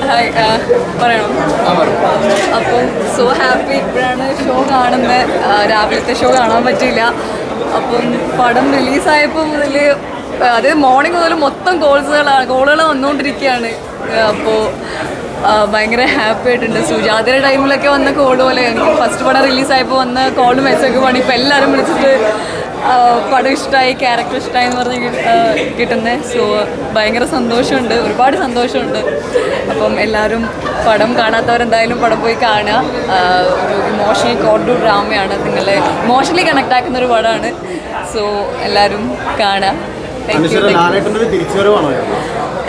Hi പറയണം. അപ്പം so happy. ഇപ്പോഴാണ് ഷോ കാണുന്നത്. രാവിലത്തെ ഷോ കാണാൻ പറ്റിയില്ല. അപ്പം പടം റിലീസായപ്പോൾ മുതൽ അത് മോർണിംഗ് മുതൽ മൊത്തം കോളുകൾ വന്നുകൊണ്ടിരിക്കുകയാണ്. അപ്പോൾ ഭയങ്കര ഹാപ്പി ആയിട്ടുണ്ട്. സുജാതയുടെ ടൈമിലൊക്കെ വന്ന കോൾ പോലെ എനിക്ക് ഫസ്റ്റ് പടം റിലീസായപ്പോൾ വന്ന കോളും മെസ്സേജൊക്കെ വേണം ഇപ്പോൾ എല്ലാവരും വിളിച്ചിട്ട് പടം ഇഷ്ടമായി, ക്യാരക്ടർ ഇഷ്ടമായി എന്ന് പറഞ്ഞ് കിട്ടുന്നത്. സോ ഭയങ്കര സന്തോഷമുണ്ട്, ഒരുപാട് സന്തോഷമുണ്ട്. അപ്പം എല്ലാവരും പടം കാണാത്തവരെന്തായാലും പടം പോയി കാണുക. ഒരു ഇമോഷണൽ കോർഡു ഡ്രാമയാണ്, നിങ്ങളെ ഇമോഷണലി കണക്ട് ആക്കുന്ന ഒരു പടമാണ്. സോ എല്ലാവരും കാണുക.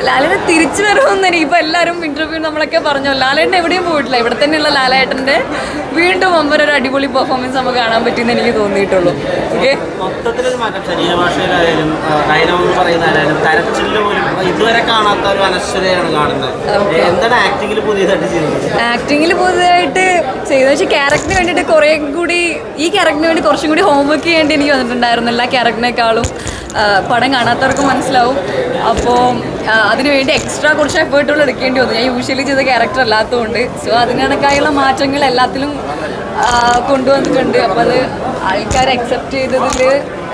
ലാലേട്ടൻ തിരിച്ചു വരുമെന്ന് എനിക്കിപ്പോൾ എല്ലാവരും ഇൻ്റർവ്യൂ നമ്മളൊക്കെ പറഞ്ഞു. ലാലേട്ടൻ എവിടെയും പോയിട്ടില്ല. ഇവിടെ തന്നെയുള്ള ലാലേട്ടൻ്റെ വീണ്ടും ഒരു അടിപൊളി പെർഫോമൻസ് നമുക്ക് കാണാൻ പറ്റുമെന്ന് എനിക്ക് തോന്നിയിട്ടുള്ളൂ. ഓക്കെ, മൊത്തത്തിലൊരു മാറ്റം ശരീരഭാഷയിലായാലും ഡയലോഗ് പറയുന്നതായാലും കരച്ചിൽ പോലും ഇതുവരെ കാണാത്ത ഒരു അനശ്വരയാണ് കാണുന്നത്. എന്താണ് ആക്ടിങ്ങിൽ പുതിയതായിട്ട് ചെയ്യുന്നത്? ആക്ടിങ്ങിൽ പുതിയതായിട്ട് ചെയ്തെന്ന് വെച്ചാൽ ക്യാരക്ടറിന് വേണ്ടിയിട്ട് കുറേ കൂടി ഈ ക്യാരക്ടറിന് വേണ്ടി കുറച്ചും കൂടി ഹോംവർക്ക് ചെയ്യേണ്ടി എനിക്ക് വന്നിട്ടുണ്ടായിരുന്നു. എല്ലാ ക്യാരക്ടറിനേക്കാളും പടം കാണാത്തവർക്ക് മനസ്സിലാവും. അപ്പോൾ അതിനുവേണ്ടി എക്സ്ട്രാ കുറച്ച് എഫേർട്ടുകൾ എടുക്കേണ്ടി വന്നു. ഞാൻ യൂഷ്വലി ചെയ്ത ക്യാരക്ടർ അല്ലാത്തതുകൊണ്ട്. സോ അതിന് കണക്കായുള്ള മാറ്റങ്ങൾ എല്ലാത്തിലും കൊണ്ടുവന്നിട്ടുണ്ട്. അപ്പോൾ അത് ആൾക്കാർ അക്സെപ്റ്റ് ചെയ്തതിൽ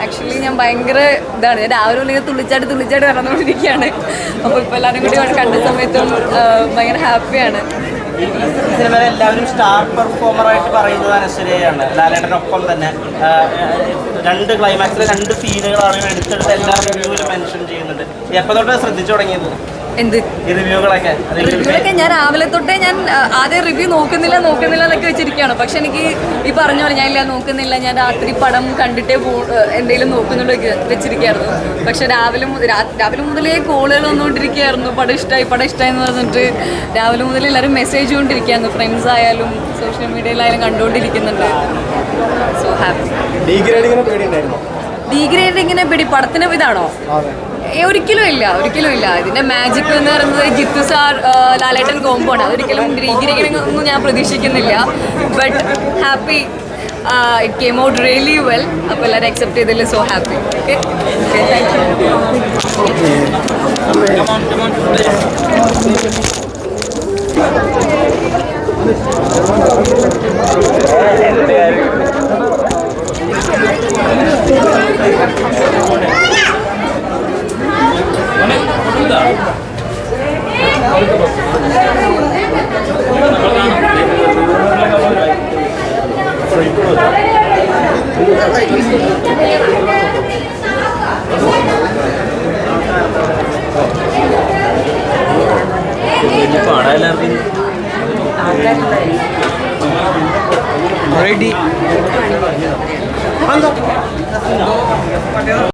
ആക്ച്വലി ഞാൻ ഭയങ്കര ഇതാണ്. ഞാൻ രാവിലെ ഇങ്ങനെ തുള്ളിച്ചാട്ട് നടന്നുകൊണ്ടിരിക്കുകയാണ്. അപ്പോൾ ഇപ്പോൾ എല്ലാവരും കൂടി കണ്ട സമയത്തും ഭയങ്കര ഹാപ്പിയാണ്. ഈ സിനിമയിൽ എല്ലാവരും സ്റ്റാർ പെർഫോമറായിട്ട് പറയുന്നത് അനശ്വരയാണ്. ലാലേട്ടനൊപ്പം തന്നെ രണ്ട് ക്ലൈമാക്സിലെ രണ്ട് സീനുകളാണ് എടുത്തെടുത്ത് എല്ലാ റിവ്യൂവിലും മെൻഷൻ ചെയ്യുന്നുണ്ട്. എപ്പോൾ തൊട്ട് ശ്രദ്ധിച്ചു തുടങ്ങിയത് എന്ത് റിവ്യൂകളൊക്കെ? ഞാൻ രാവിലെ തൊട്ടേ ഞാൻ ആദ്യം റിവ്യൂ നോക്കുന്നില്ല എന്നൊക്കെ വെച്ചിരിക്കുകയാണ്. പക്ഷെ എനിക്ക് ഈ പറഞ്ഞ പോലെ ഞാൻ നോക്കുന്നില്ല, ഞാൻ രാത്രി പടം കണ്ടിട്ടേ എന്തെങ്കിലും നോക്കുന്നുണ്ട് വെച്ചിരിക്കുകയായിരുന്നു. പക്ഷെ രാവിലെ മുതലേ കോളുകൾ വന്നുകൊണ്ടിരിക്കുകയായിരുന്നു. പടം ഇഷ്ടമായി എന്ന് പറഞ്ഞിട്ട് രാവിലെ മുതൽ എല്ലാവരും മെസ്സേജ് കൊണ്ടിരിക്കുകയായിരുന്നു. ഫ്രണ്ട്സ് ആയാലും സോഷ്യൽ മീഡിയയിലായാലും കണ്ടുകൊണ്ടിരിക്കുന്നുണ്ട്. So happy. ഡീഗ്രേഡിങ്ങിനെ പേടി പടത്തിന് ഇതാണോ? ഒരിക്കലും ഇല്ല. ഇതിന്റെ മാജിക് എന്ന് പറയുന്നത് ജിത്തു സാർ ലാലേട്ടൻ കോമ്പോ ആണ്. അതൊരിക്കലും ഡീഗ്രേഡിങ്ങൊന്നും ഞാൻ പ്രതീക്ഷിക്കുന്നില്ല. But happy, it came out really well. അപ്പോൾ എല്ലാവരും അക്സെപ്റ്റ് ചെയ്തതിൽ so happy. Okay, thank ready